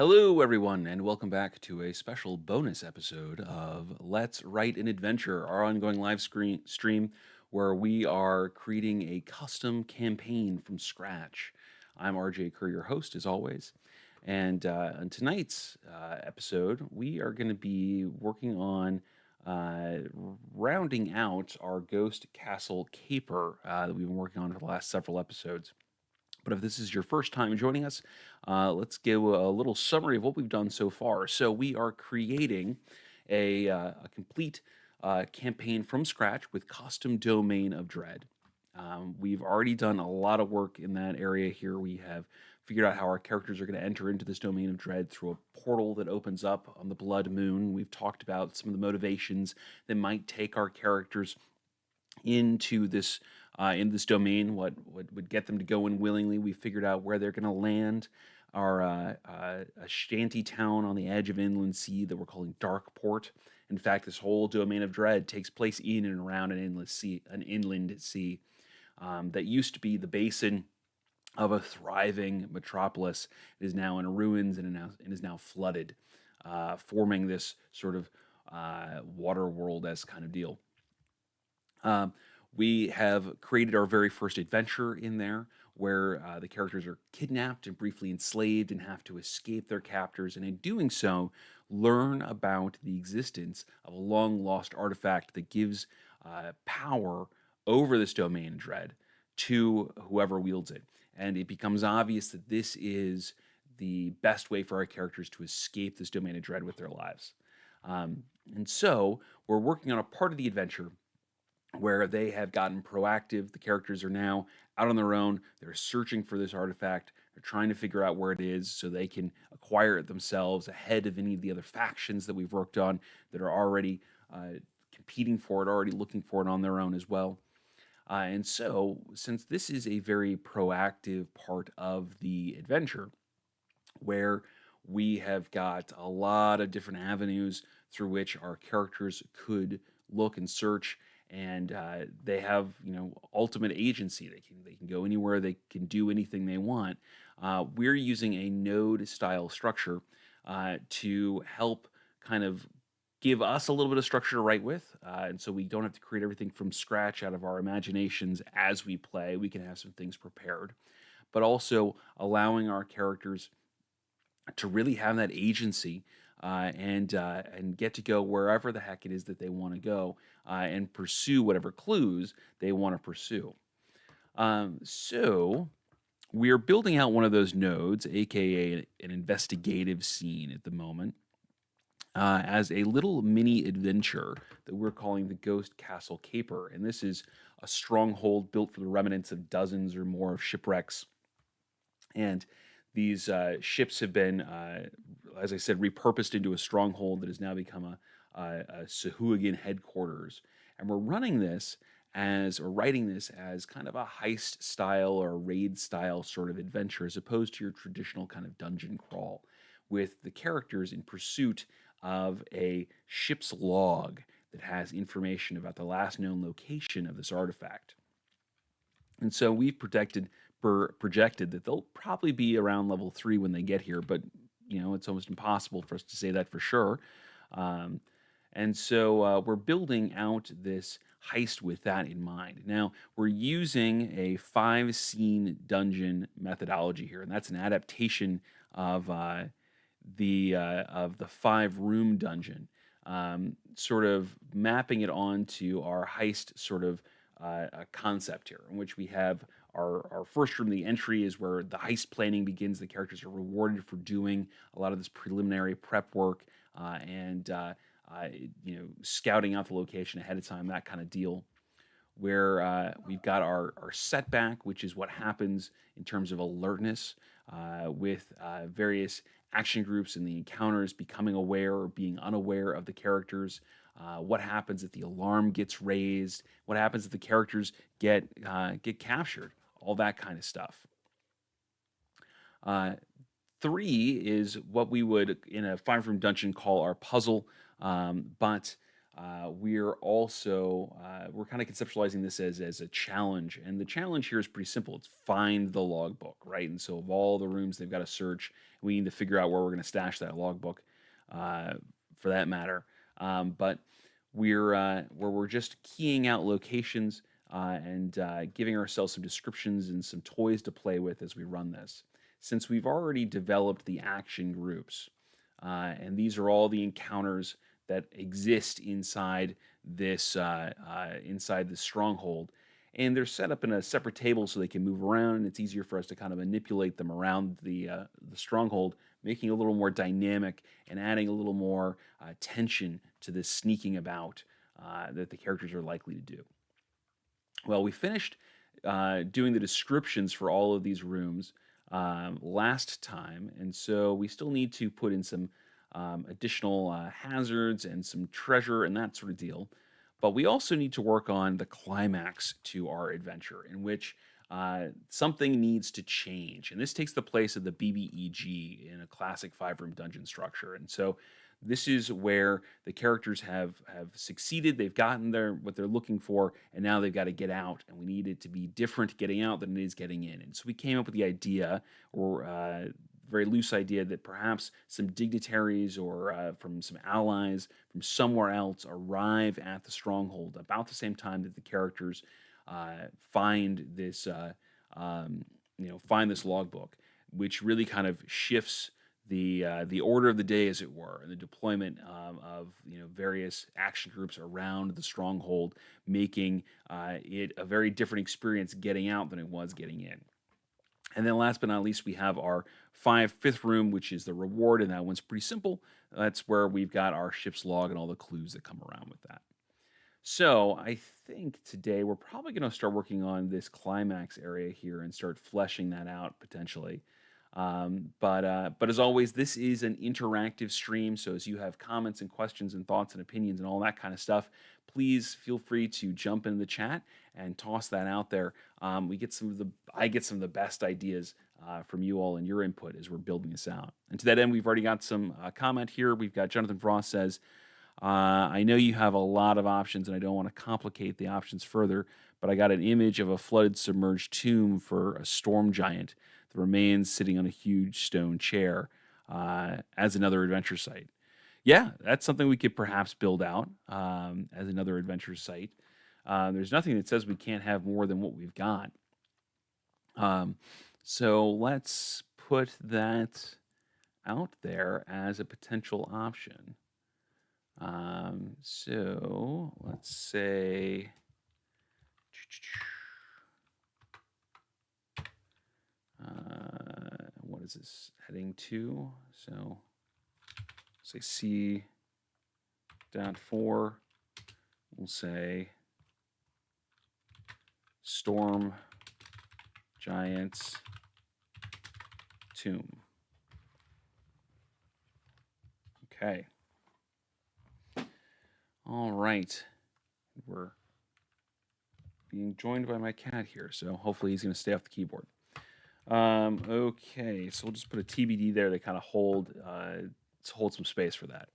Hello, everyone, and welcome back to a special bonus episode of Let's Write an Adventure, our ongoing live stream where we are creating a custom campaign from scratch. I'm RJ Kerr, your host, as always. And on tonight's episode, we are going to be working on rounding out our Ghost Castle Caper that we've been working on for the last several episodes. But if this is your first time joining us, let's give a little summary of what we've done so far. So we are creating a complete campaign from scratch with custom domain of dread. We've already done a lot of work in that area here. We have figured out how our characters are going to enter into this domain of dread through a portal that opens up on the blood moon. We've talked about some of the motivations that might take our characters into this in this domain, what would get them to go in willingly. We figured out where they're going to land. Our a shanty town on the edge of inland sea that we're calling Darkport. In fact, this whole domain of dread takes place in and around an inland sea that used to be the basin of a thriving metropolis. It is now in ruins and is now flooded, forming this sort of water world as kind of deal. Um, we have created our very first adventure in there where the characters are kidnapped and briefly enslaved and have to escape their captors. And in doing so, learn about the existence of a long lost artifact that gives power over this domain dread to whoever wields it. And it becomes obvious that this is the best way for our characters to escape this domain of dread with their lives. And so we're working on a part of the adventure where they have gotten proactive. The characters are now out on their own. They're searching for this artifact. They're trying to figure out where it is so they can acquire it themselves ahead of any of the other factions that we've worked on that are already competing for it, already looking for it on their own as well. And so, since this is a very proactive part of the adventure, where we have got a lot of different avenues through which our characters could look and search, and they have ultimate agency. They can go anywhere. They can do anything they want. We're using a node style structure to help kind of give us a little bit of structure to write with, and so we don't have to create everything from scratch out of our imaginations as we play. We can have some things prepared, but also allowing our characters to really have that agency and get to go wherever the heck it is that they want to go and pursue whatever clues they want to pursue. So we're building out one of those nodes, aka an investigative scene at the moment, as a little mini adventure that we're calling the Ghost Castle Caper. And this is a stronghold built for the remnants of dozens or more of shipwrecks. And these ships have been, as I said, repurposed into a stronghold that has now become a Sahuagin headquarters. And we're running this or writing this as kind of a heist style or raid style sort of adventure, as opposed to your traditional kind of dungeon crawl, with the characters in pursuit of a ship's log that has information about the last known location of this artifact. And so we've projected that they'll probably be around level 3 when they get here, but it's almost impossible for us to say that for sure. Um, and so we're building out this heist with that in mind. Now, we're using a 5-scene dungeon methodology here, and that's an adaptation of the 5-room dungeon, sort of mapping it onto our heist sort of a concept here, in which we have our first room. The entry is where the heist planning begins. The characters are rewarded for doing a lot of this preliminary prep work and scouting out the location ahead of time, that kind of deal. Where we've got our setback, which is what happens in terms of alertness with various action groups and the encounters becoming aware or being unaware of the characters. What happens if the alarm gets raised? What happens if the characters get captured? All that kind of stuff. Uh, 3 is what we would in a 5-room dungeon call our puzzle, but we're also we're kind of conceptualizing this as a challenge, and the challenge here is pretty simple. It's find the logbook, right? And so of all the rooms they've got to search, we need to figure out where we're going to stash that logbook, uh, for that matter. But where we're just keying out locations, and giving ourselves some descriptions and some toys to play with as we run this. Since we've already developed the action groups, and these are all the encounters that exist inside this stronghold, and they're set up in a separate table so they can move around, and it's easier for us to kind of manipulate them around the stronghold, making it a little more dynamic and adding a little more tension to this sneaking about that the characters are likely to do. Well, we finished doing the descriptions for all of these rooms last time, and so we still need to put in some additional hazards and some treasure and that sort of deal. But we also need to work on the climax to our adventure, in which something needs to change. And this takes the place of the BBEG in a classic 5 room dungeon structure. And so this is where the characters have succeeded. They've gotten their what they're looking for, and now they've got to get out. And we need it to be different getting out than it is getting in. And so we came up with the idea, or very loose idea, that perhaps some dignitaries or from some allies from somewhere else arrive at the stronghold about the same time that the characters find this find this logbook, which really kind of shifts the order of the day, as it were, and the deployment of various action groups around the stronghold, making it a very different experience getting out than it was getting in. And then last but not least, we have our fifth room, which is the reward, and that one's pretty simple. That's where we've got our ship's log and all the clues that come around with that. So I think today we're probably going to start working on this climax area here and start fleshing that out potentially. But as always, this is an interactive stream. So as you have comments and questions and thoughts and opinions and all that kind of stuff, please feel free to jump in the chat and toss that out there. I get some of the best ideas from you all and your input as we're building this out. And to that end, we've already got some comment here. We've got Jonathan Frost says, I know you have a lot of options, and I don't want to complicate the options further, but I got an image of a flooded, submerged tomb for a storm giant, the remains sitting on a huge stone chair as another adventure site. Yeah, that's something we could perhaps build out as another adventure site. There's nothing that says we can't have more than what we've got. So let's put that out there as a potential option. So let's say what is this heading to? So say C.4, we'll say Storm Giant's Tomb. Okay. All right. We're being joined by my cat here, so hopefully he's going to stay off the keyboard. Okay, so we'll just put a TBD there to kind of hold some space for that.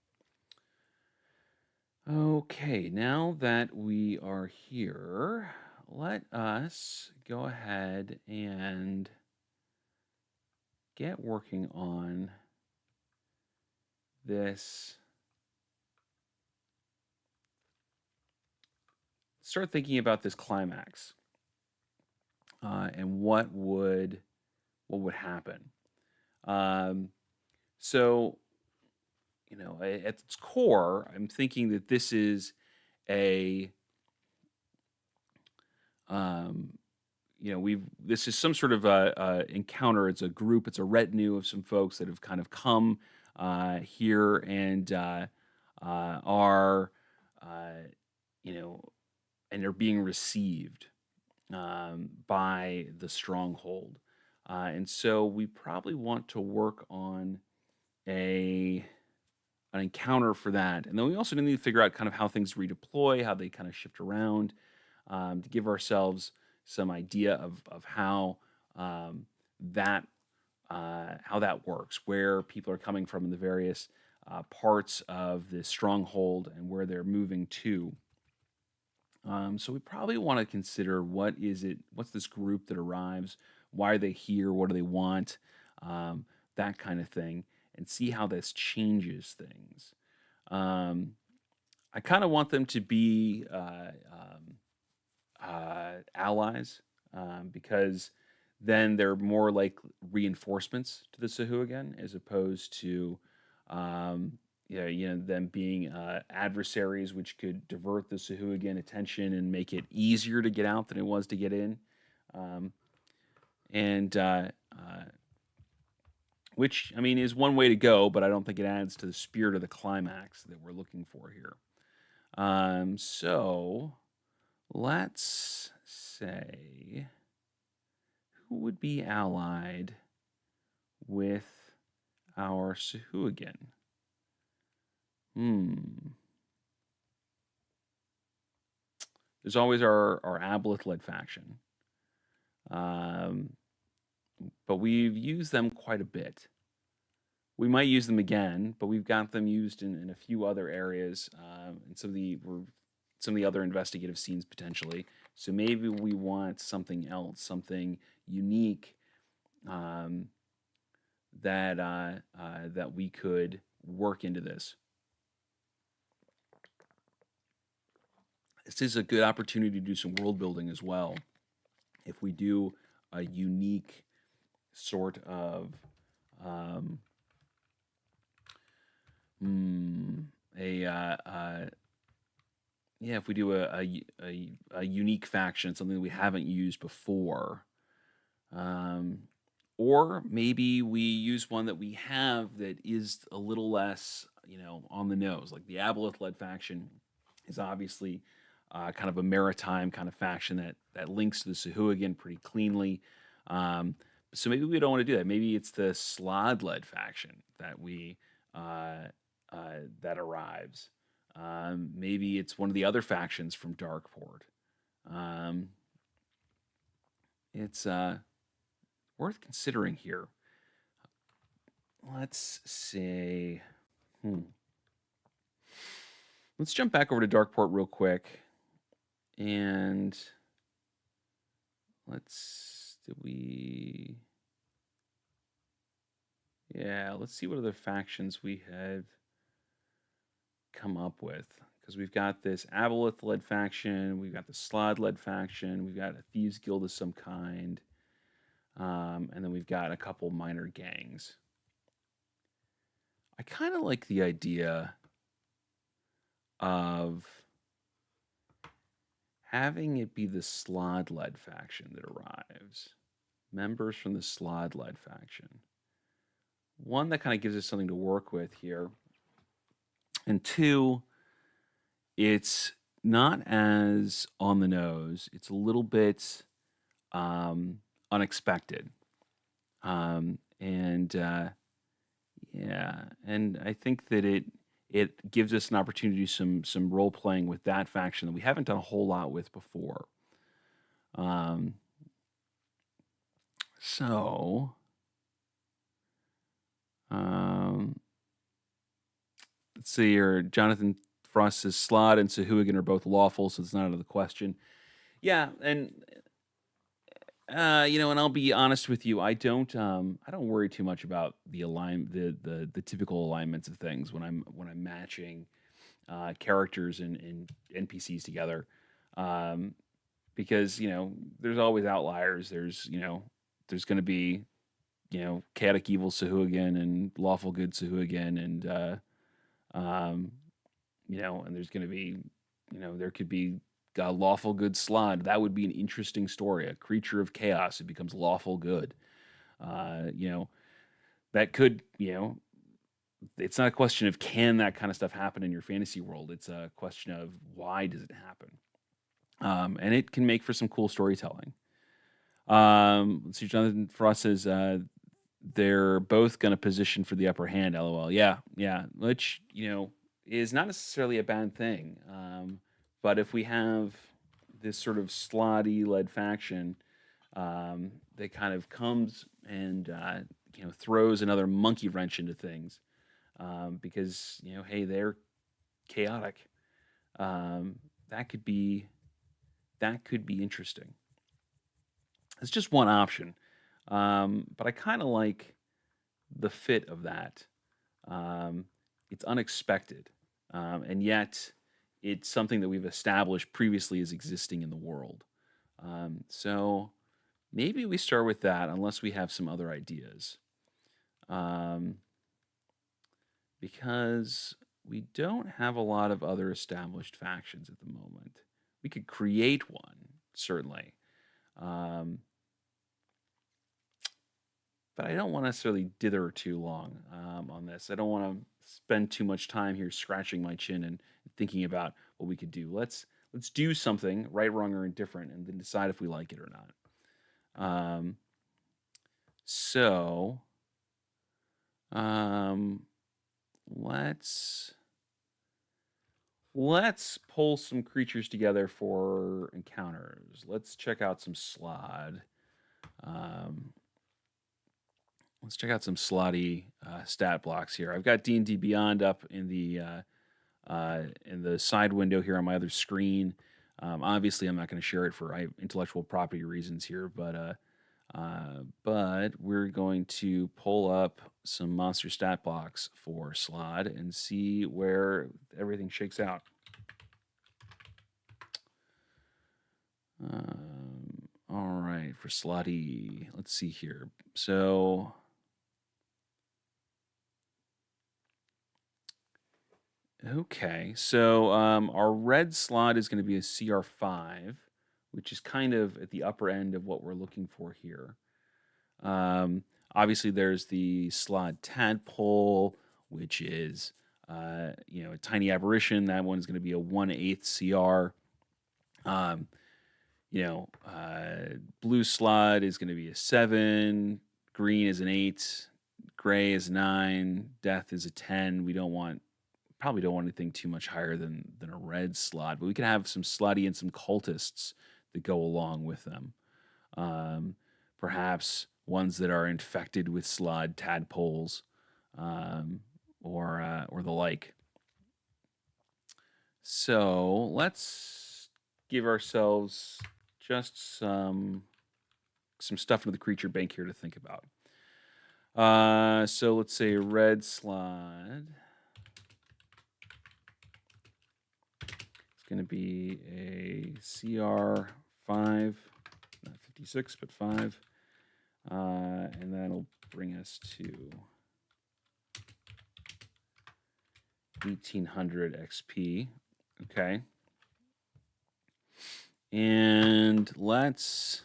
Okay, now that we are here, let us go ahead and get working on this. Start thinking about this climax and what would happen. So, at its core, I'm thinking that this is a this is some sort of a encounter. It's a group. It's a retinue of some folks that have kind of come here and are and they're being received by the stronghold. And so we probably want to work on an encounter for that. And then we also need to figure out kind of how things redeploy, how they kind of shift around, to give ourselves some idea of how that works, where people are coming from in the various parts of the stronghold and where they're moving to. So we probably want to consider what is it, what's this group that arrives, why are they here, what do they want, um, that kind of thing, and see how this changes things. Um, I kind of want them to be allies, because then they're more like reinforcements to the Sahuagin as opposed to um, yeah, them being adversaries, which could divert the Sahuagin attention and make it easier to get out than it was to get in. Um, and which I mean is one way to go, but I don't think it adds to the spirit of the climax that we're looking for here. So let's say who would be allied with our Sahuagin? Hmm. There's always our Aboleth-led faction, um, but we've used them quite a bit. We might use them again, but we've got them used in a few other areas, and some of the other investigative scenes potentially. So maybe we want something else, something unique, um, that we could work into this. This is a good opportunity to do some world building as well. If we do a unique sort of um, a yeah, if we do a unique faction, something that we haven't used before, um, or maybe we use one that we have that is a little less, on the nose. Like the Aboleth-led faction is obviously kind of a maritime kind of faction that links to the Sahuagin pretty cleanly. Um, so maybe we don't want to do that. Maybe it's the Slod-led faction that we that arrives. Maybe it's one of the other factions from Darkport. Um, it's worth considering here. Let's say, hmm. Let's jump back over to Darkport real quick, and did we? Yeah, let's see what other factions we have come up with. Because we've got this Aboleth-led faction, we've got the Slod-led faction, we've got a Thieves Guild of some kind, and then we've got a couple minor gangs. I kind of like the idea of having it be the Slod-led faction that arrives. Members from the Slod-led faction. One, that kind of gives us something to work with here. And two, it's not as on the nose. It's a little bit unexpected. And yeah, and I think that it gives us an opportunity to do some role playing with that faction that we haven't done a whole lot with before. Um, so let's see here. Jonathan Frost says Slod and Sahuagin are both lawful, so it's not out of the question. Yeah, and and I'll be honest with you, I don't worry too much about the typical alignments of things when I'm matching characters and NPCs together, um, because there's always outliers. There's going to be chaotic evil Sahuagin and lawful good Sahuagin, and um, and there's going to be there could be a lawful good Slod. That would be an interesting story. A creature of chaos who becomes lawful good. Uh, you know, that could, it's not a question of can that kind of stuff happen in your fantasy world. It's a question of why does it happen? And it can make for some cool storytelling. Let's see, Jonathan Frost says they're both going to position for the upper hand. LOL. Yeah, yeah. Which is not necessarily a bad thing. But if we have this sort of slotty led faction that kind of comes and throws another monkey wrench into things, because hey, they're chaotic. Um, that could be interesting. It's just one option, but I kind of like the fit of that. Um, it's unexpected, and yet it's something that we've established previously as existing in the world. So maybe we start with that, unless we have some other ideas, um, because we don't have a lot of other established factions at the moment. We could create one, certainly. Um, but I don't want to necessarily dither too long on this. I don't want to spend too much time here scratching my chin and thinking about what we could do. Let's do something, right, wrong, or indifferent, and then decide if we like it or not. So um, let's pull some creatures together for encounters. Let's check out some Slod. Um, let's check out some slotty stat blocks here. I've got D&D Beyond up in the side window here on my other screen. Obviously, I'm not going to share it for intellectual property reasons here, but we're going to pull up some monster stat blocks for Slod and see where everything shakes out. All right, for Slotty, let's see here. So okay, so our red slot is going to be a CR5, which is kind of at the upper end of what we're looking for here. Obviously, there's the slot tadpole, which is a tiny aberration. That one's going to be a 1/8 CR. Um, blue slot is going to be a 7. Green is an 8. Gray is 9. Death is a 10. Probably don't want anything too much higher than a red slot, but we can have some slutty and some cultists that go along with them. Perhaps ones that are infected with slod tadpoles, or the like. So let's give ourselves just some stuff into the creature bank here to think about. So let's say red slod. It's going to be a CR5, not 56, but 5. And that'll bring us to 1800 XP. Okay. And let's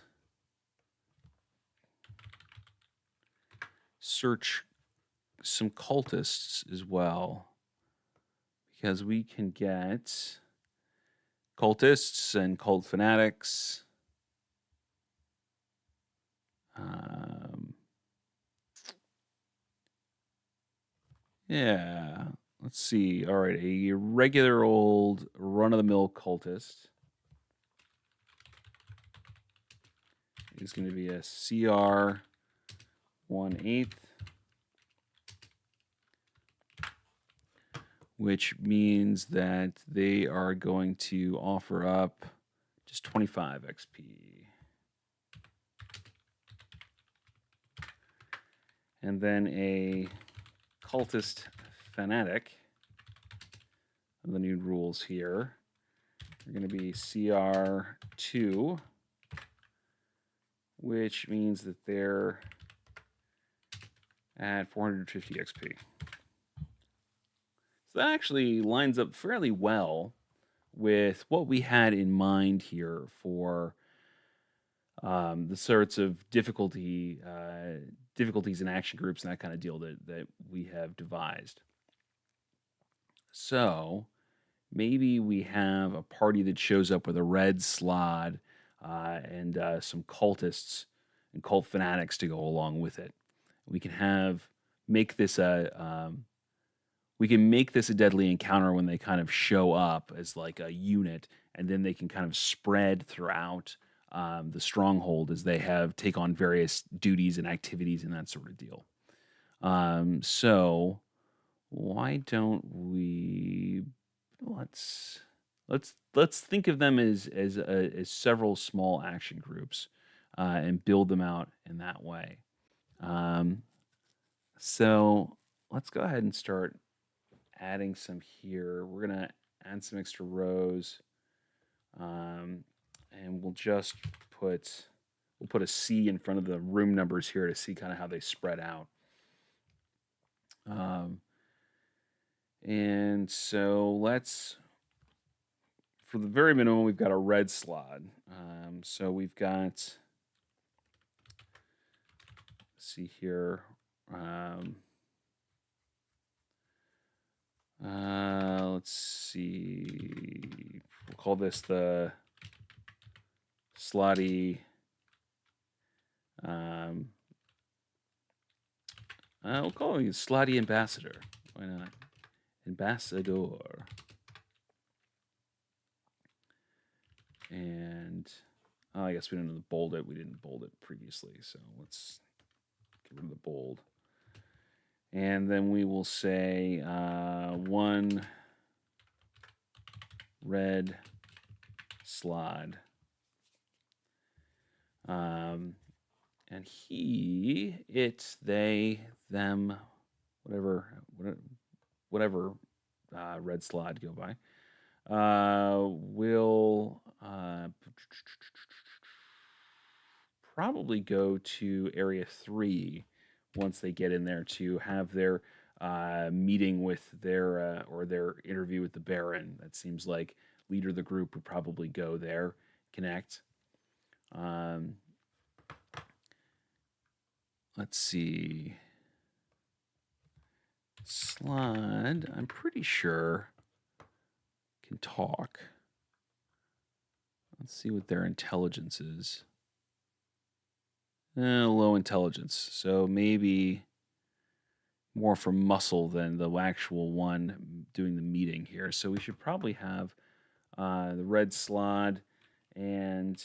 search some cultists as well, because we can get cultists and cult fanatics. Yeah, let's see. All right, a regular old run-of-the-mill cultist is going to be a CR 1/8, which means that they are going to offer up just 25 XP. And then a cultist fanatic, the new rules here, are going to be CR2, which means that they're at 450 XP. So that actually lines up fairly well with what we had in mind here for the sorts of difficulties in action groups and that kind of deal that we have devised. So maybe we have a party that shows up with a red slod and some cultists and cult fanatics to go along with it. We can make this a deadly encounter when they kind of show up as like a unit, and then they can kind of spread throughout the stronghold as they take on various duties and activities and that sort of deal. So Why don't we let's let's think of them as several small action groups, and build them out in that way. Um, so let's go ahead and start adding some here. We're gonna add some extra rows, um, and put we'll put a C in front of the room numbers here to see kind of how they spread out. Um, and so for the very minimum, we've got a red slot. So we've got, let's see here. Let's see. We'll call this the slotty. We'll call him slotty ambassador. Why not? Ambassador. And I guess we don't need to bold it. We didn't bold it previously, so let's get rid of the bold. And then we will say one red slot. And he, it, they, them, whatever red slot go by, will probably go to area 3 once they get in there to have their meeting with their or their interview with the Baron. That seems like leader of the group would probably go there, connect. Let's see. Slide, I'm pretty sure, can talk. Let's see what their intelligence is. Low intelligence, so maybe more for muscle than the actual one doing the meeting here. So we should probably have the red slot and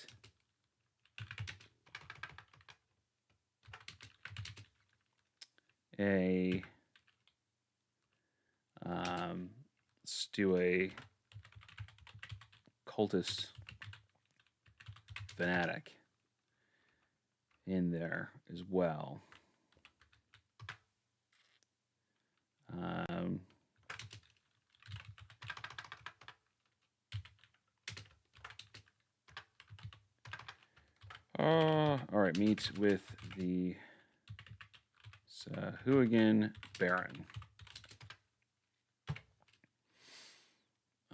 let's do a cultist fanatic in there as well. All right, meet with the Sahuagin Baron.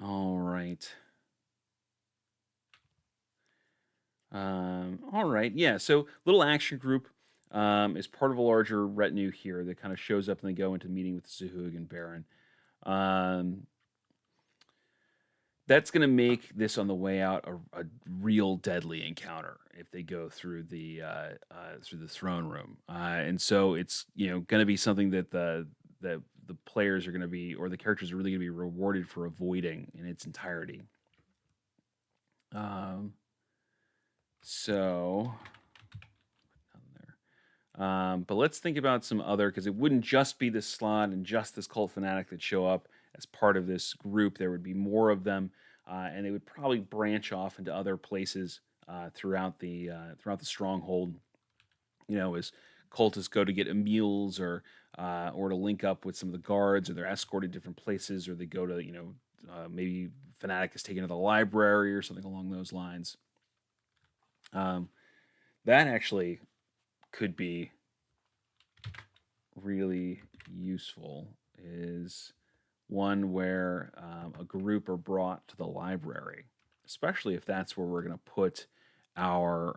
All right. All right, yeah. So little action group is part of a larger retinue here that kind of shows up and they go into meeting with the Sahuagin Baron. That's going to make this on the way out a real deadly encounter if they go through the throne room, and so it's going to be something that the players are going to be, or the characters are really going to be rewarded for avoiding in its entirety. So but let's think about some other, because it wouldn't just be this slot and just this cult fanatic that show up as part of this group. There would be more of them, and they would probably branch off into other places throughout the stronghold. As cultists go to get meals or to link up with some of the guards, or they're escorted different places, or they go to maybe fanatic is taken to the library or something along those lines. That actually could be really useful, is one where a group are brought to the library, especially if that's where we're going to put our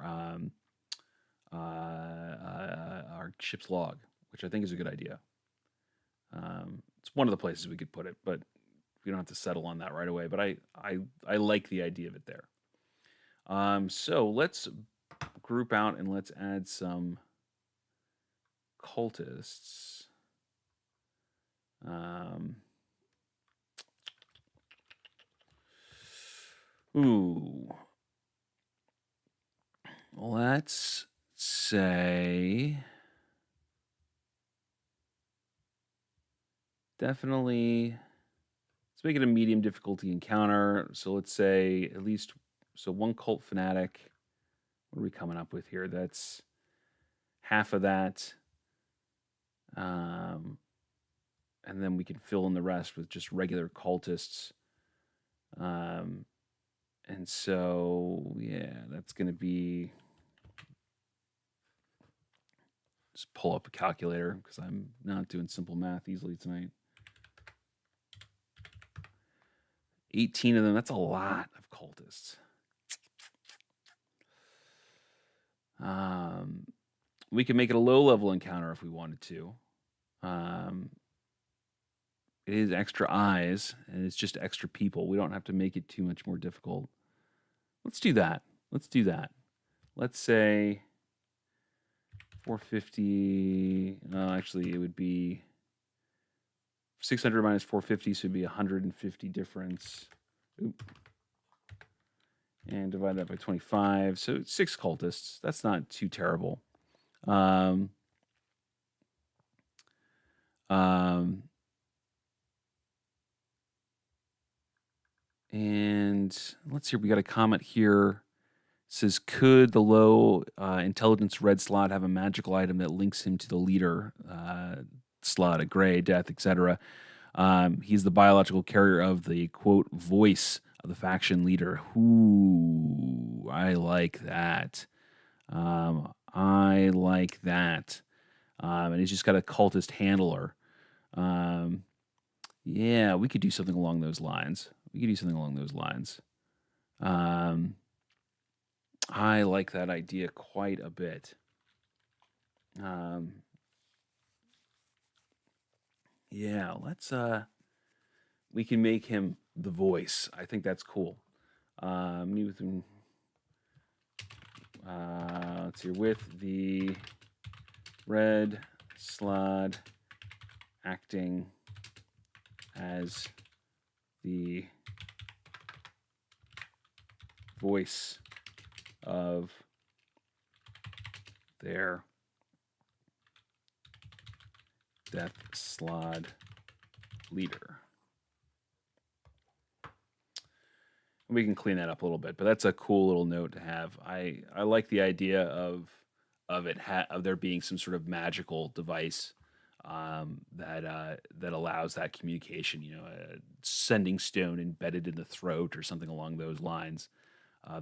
ship's log, which I think is a good idea. It's one of the places we could put it, but we don't have to settle on that right away. But I like the idea of it there. So let's group out and let's add some cultists. Let's say Definitely, let's make it a medium difficulty encounter. So let's say at least, so one cult fanatic. What are we coming up with here? That's half of that. Um, and then we can fill in the rest with just regular cultists. Um, and so, yeah, that's going to be, just pull up a calculator because I'm not doing simple math easily tonight. 18 of them, that's a lot of cultists. We can make it a low level encounter if we wanted to. It is extra eyes and it's just extra people. We don't have to make it too much more difficult. Let's do that. Let's do that. Let's say 450. Actually, it would be 600 minus 450, so it'd be 150 difference. Oop. And divide that by 25. So 6 cultists. That's not too terrible. Um, and let's see. We got a comment here. It says, could the low intelligence red slot have a magical item that links him to the leader slot, a gray, death, etc.? He's the biological carrier of the, quote, voice of the faction leader. Ooh, I like that. I like that. And he's just got a cultist handler. Yeah, we could do something along those lines. I like that idea quite a bit. Yeah, let's we can make him the voice. I think that's cool. Let's see, with the red slot acting as the voice of their death slot leader. We can clean that up a little bit, but that's a cool little note to have. I like the idea of there being some sort of magical device that allows that communication. You know, a sending stone embedded in the throat or something along those lines.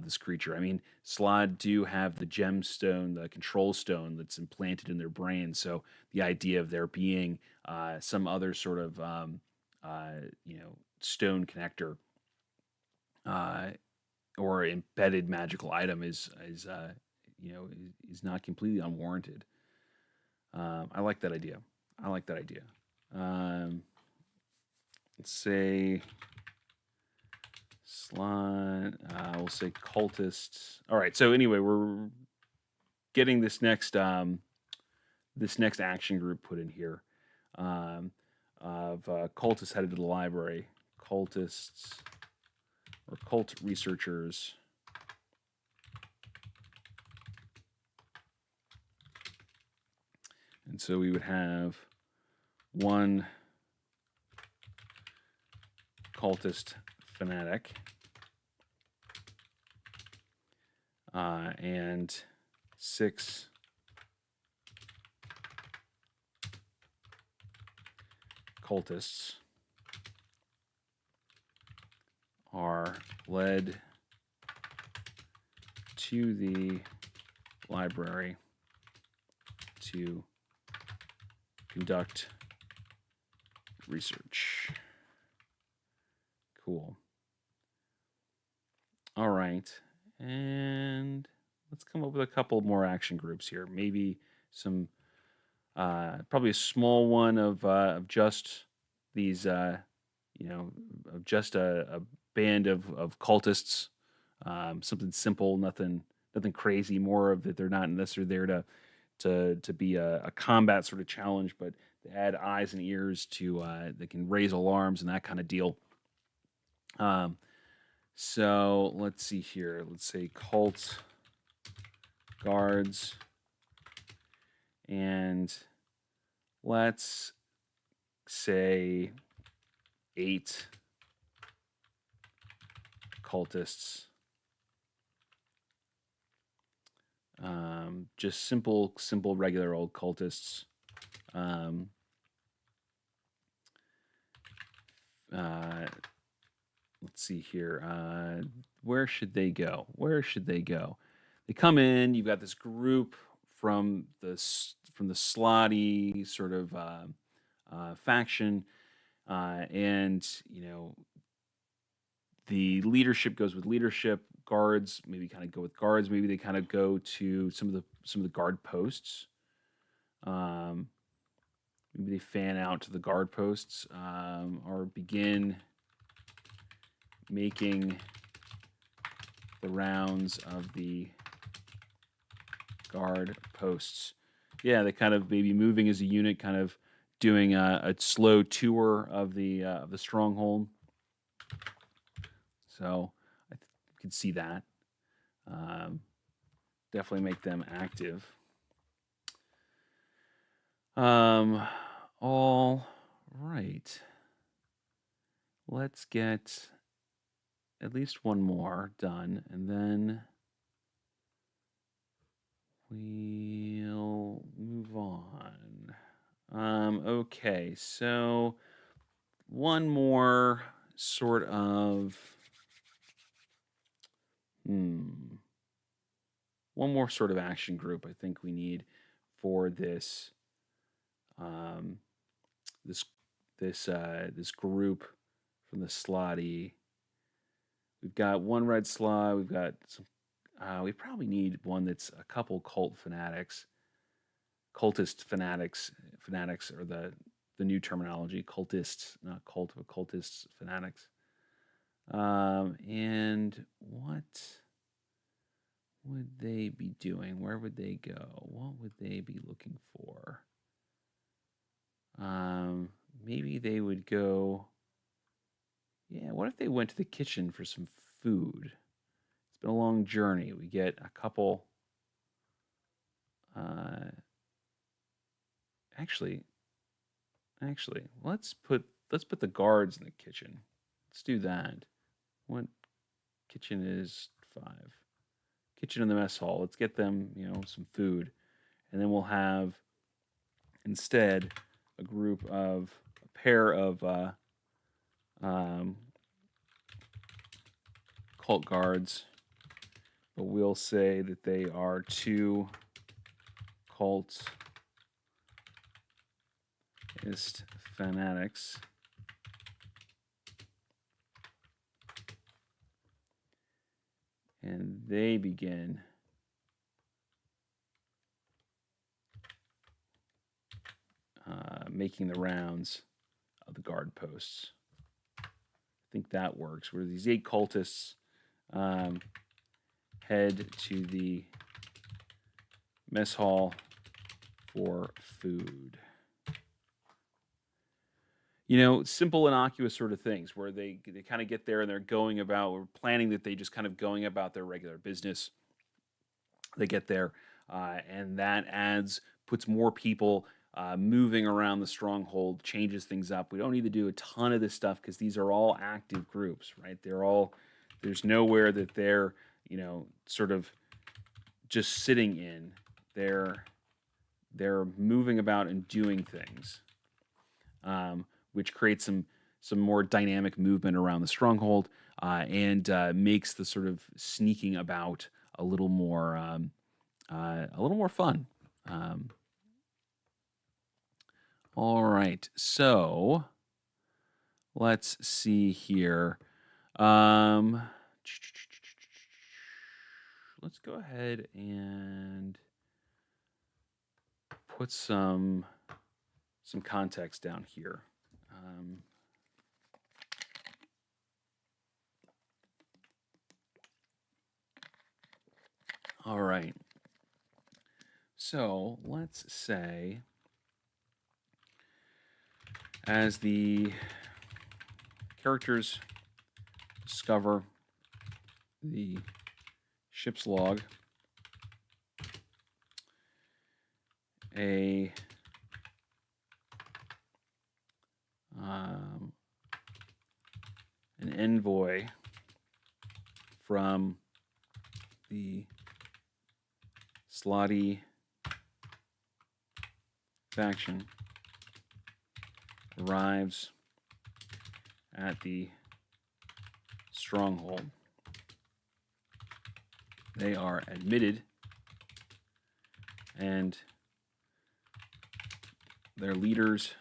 This creature. I mean, Slod do have the gemstone, the control stone that's implanted in their brain. So the idea of there being some other sort of stone connector uh, or embedded magical item is not completely unwarranted. I like that idea. Let's say slot. We'll say cultists. All right. So anyway, we're getting this next action group put in here of cultists headed to the library. Cultists or cult researchers. And so we would have one cultist fanatic and 6 cultists are led to the library to conduct research. Cool. All right. And let's come up with a couple more action groups here. Maybe some, probably a small one of just these, of just a band of cultists. Something simple, nothing crazy. More of that they're not necessarily there to be a combat sort of challenge, but to add eyes and ears to they can raise alarms and that kind of deal. So let's see here. Let's say cult guards, and let's say 8 cultists. Just simple, regular old cultists. Let's see here. Where should they go? They come in. You've got this group from the slotty sort of faction, and the leadership goes with leadership. Guards maybe kind of go with guards. Maybe they kind of go to some of the guard posts. Maybe they fan out to the guard posts, or begin making the rounds of the guard posts. Yeah, they kind of maybe moving as a unit, kind of doing a slow tour of the stronghold. So I can see that. Definitely make them active. All right. Let's get at least one more done, and then we'll move on. Okay, so one more sort of action group I think we need for this this group from the slotty. We've got one red slot. We've got some. We probably need one that's a couple cultist fanatics. Fanatics are the new terminology. Cultists, not cult, but cultists, fanatics. And what would they be doing? Where would they go? What would they be looking for? Maybe they would go. Yeah, what if they went to the kitchen for some food? It's been a long journey. We get a couple. Actually, let's put the guards in the kitchen. Let's do that. What kitchen is 5? Kitchen in the mess hall. Let's get them, some food, and then we'll have instead a pair of cult guards, but we'll say that they are 2 cultist fanatics. And they begin making the rounds of the guard posts. I think that works. Where these 8 cultists head to the mess hall for food. Simple, innocuous sort of things where they kind of get there and they're going about, we're planning that they just kind of going about their regular business. They get there, and that puts more people moving around the stronghold, changes things up. We don't need to do a ton of this stuff because these are all active groups, right? There's nowhere that they're, sort of just sitting in. They're moving about and doing things, which creates some more dynamic movement around the stronghold, and makes the sort of sneaking about a little more fun. All right, so let's see here. Let's go ahead and put some context down here. All right. So let's say, as the characters discover the ship's log, a an envoy from the Slotty faction arrives at the stronghold. They are admitted, and their leaders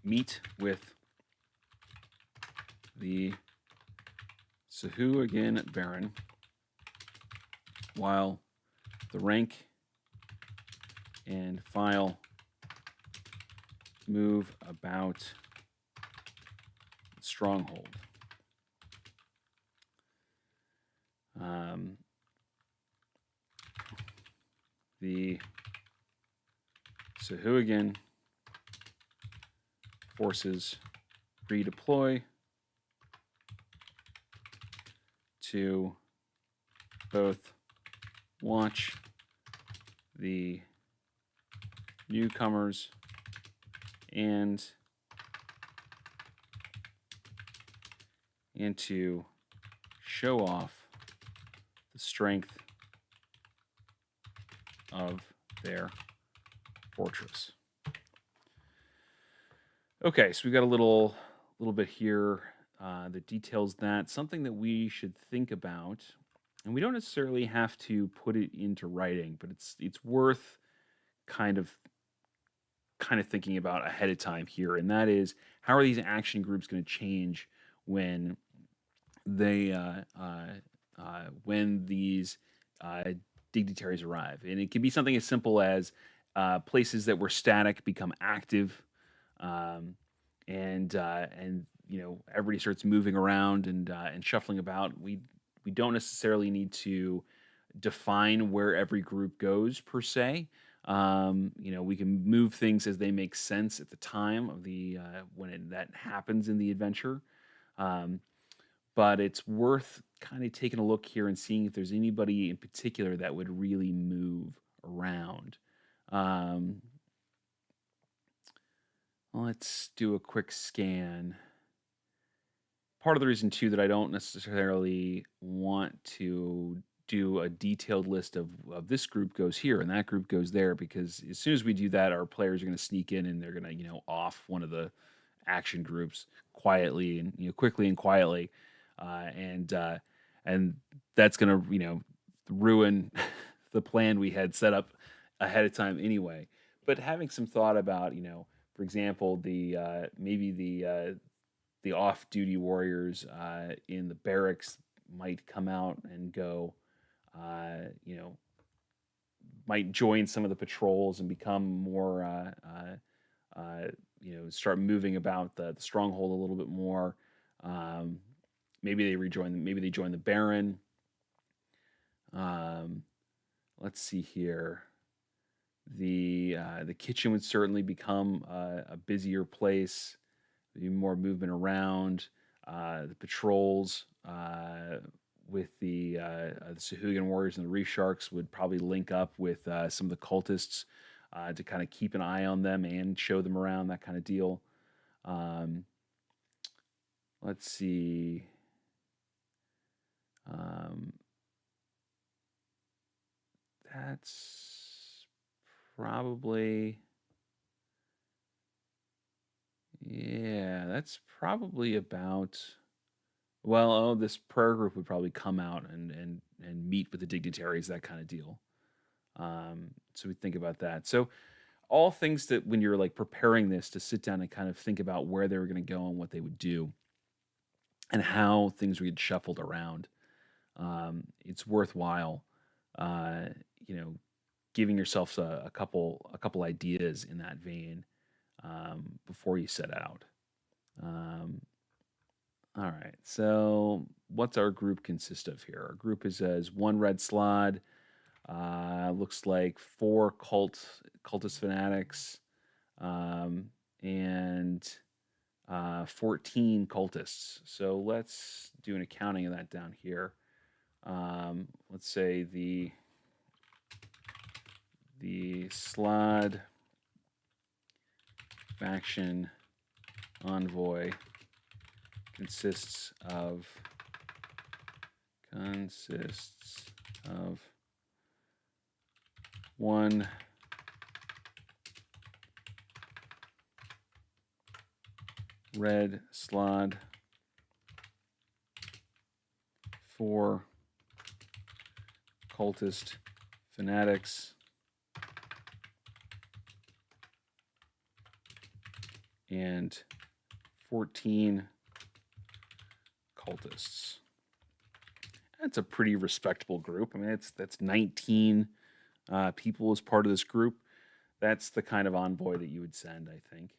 meet with the Sahuagin Baron, while the rank and file move about the stronghold. The Sahuagin forces redeploy to both watch the newcomers and to show off the strength of their fortress. Okay, so we got a little bit here that details that. Something that we should think about, and we don't necessarily have to put it into writing, but it's worth kind of thinking about ahead of time here, and that is, how are these action groups going to change when they when these dignitaries arrive? And it can be something as simple as places that were static become active, and everybody starts moving around and shuffling about. We don't necessarily need to define where every group goes per se. We can move things as they make sense at the time of the that happens in the adventure. But it's worth kind of taking a look here and seeing if there's anybody in particular that would really move around. Let's do a quick scan. Part of the reason too that I don't necessarily want to do a detailed list of this group goes here and that group goes there, because as soon as we do that, our players are going to sneak in and they're going to off one of the action groups quietly and quickly and quietly, and that's going to ruin the plan we had set up ahead of time anyway. But having some thought about for example, maybe the off-duty warriors in the barracks might come out and go, might join some of the patrols and become more, start moving about the stronghold a little bit more. Maybe they join the Baron. Let's see here. The kitchen would certainly become a busier place. There'd be more movement around. The patrols with the Sahuagin warriors and the Reef Sharks would probably link up with some of the cultists to kind of keep an eye on them and show them around, that kind of deal. Let's see. That's probably... Yeah, that's probably about... Well, this prayer group would probably come out and meet with the dignitaries, that kind of deal. So we think about that. So all things that when you're like preparing this, to sit down and kind of think about where they were going to go and what they would do and how things would get shuffled around. It's worthwhile, giving yourself a couple ideas in that vein before you set out. All right, so what's our group consist of here? Our group is one red slod. Looks like 4 cultist fanatics, and 14 cultists. So let's do an accounting of that down here. Let's say the Slod faction envoy consists of one red slot for cultist fanatics and 14 cultists. That's a pretty respectable group. I mean, that's 19 people as part of this group. That's the kind of envoy that you would send, I think.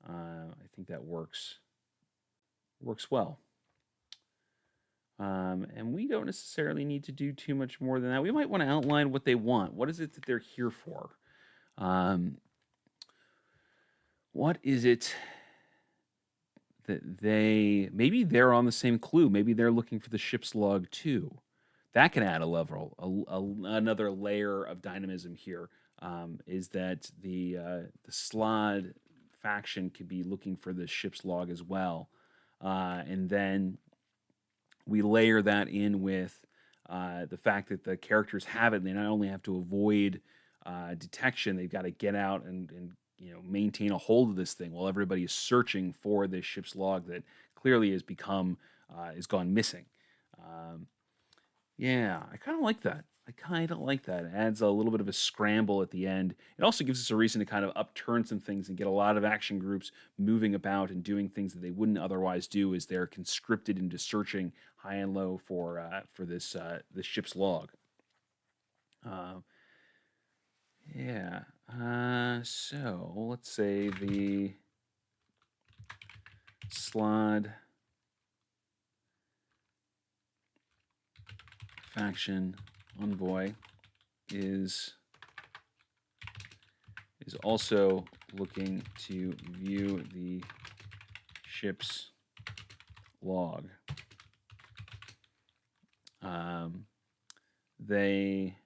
I think that works well. And we don't necessarily need to do too much more than that. We might want to outline what they want. What is it that they're here for? What is it that maybe they're on the same clue. Maybe they're looking for the ship's log too. That can add a level, another layer of dynamism here. Is that the Slod faction could be looking for the ship's log as well, and then we layer that in with the fact that the characters have it. And they not only have to avoid detection, they've got to get out and maintain a hold of this thing while everybody is searching for this ship's log that clearly has gone missing. Yeah, I kind of like that. It adds a little bit of a scramble at the end. It also gives us a reason to kind of upturn some things and get a lot of action groups moving about and doing things that they wouldn't otherwise do, as they're conscripted into searching high and low for this ship's log. Yeah. So let's say the Slod faction envoy is also looking to view the ship's log. They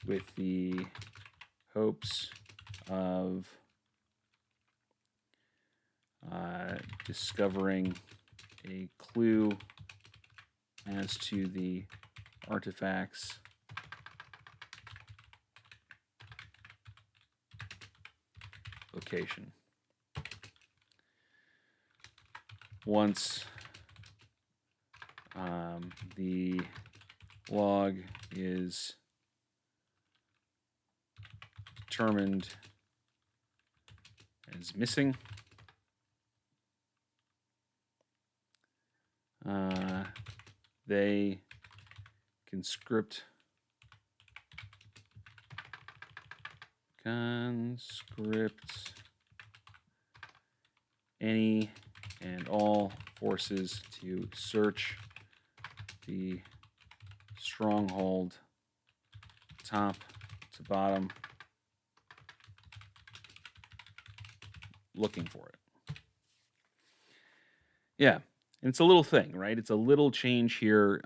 with the hopes of discovering a clue as to the artifact's location. Once the log is determined as missing, they conscript any and all forces to search the stronghold top to bottom, looking for it. Yeah. And it's a little thing, right? It's a little change here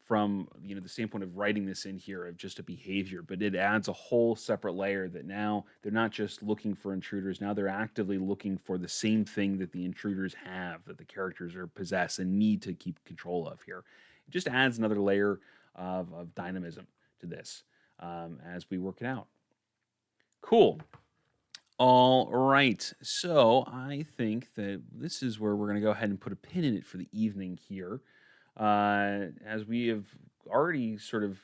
from the standpoint of writing this in here of just a behavior, but it adds a whole separate layer that now they're not just looking for intruders. Now they're actively looking for the same thing that the intruders have, that the characters are possess and need to keep control of here. It just adds another layer of dynamism to this as we work it out. Cool. All right. So I think that this is where we're going to go ahead and put a pin in it for the evening here. As we have already sort of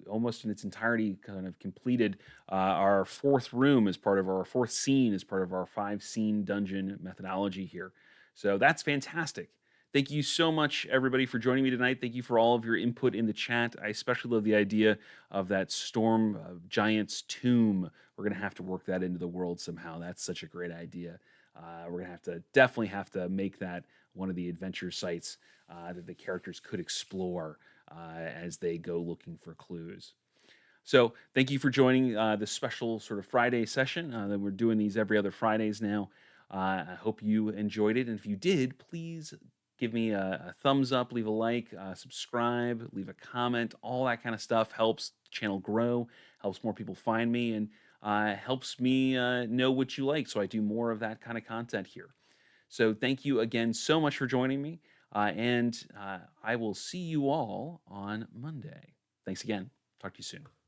almost in its entirety kind of completed our fourth scene as part of our 5-scene dungeon methodology here. So that's fantastic. Thank you so much, everybody, for joining me tonight. Thank you for all of your input in the chat. I especially love the idea of that storm giant's tomb. We're going to have to work that into the world somehow. That's such a great idea. We're going to definitely have to make that one of the adventure sites that the characters could explore as they go looking for clues. So thank you for joining this special sort of Friday session. That we're doing these every other Fridays now. I hope you enjoyed it. And if you did, please give me a thumbs up, leave a like, subscribe, leave a comment. All that kind of stuff helps channel grow, helps more people find me, and helps me know what you like. So I do more of that kind of content here. So thank you again so much for joining me. And I will see you all on Monday. Thanks again. Talk to you soon.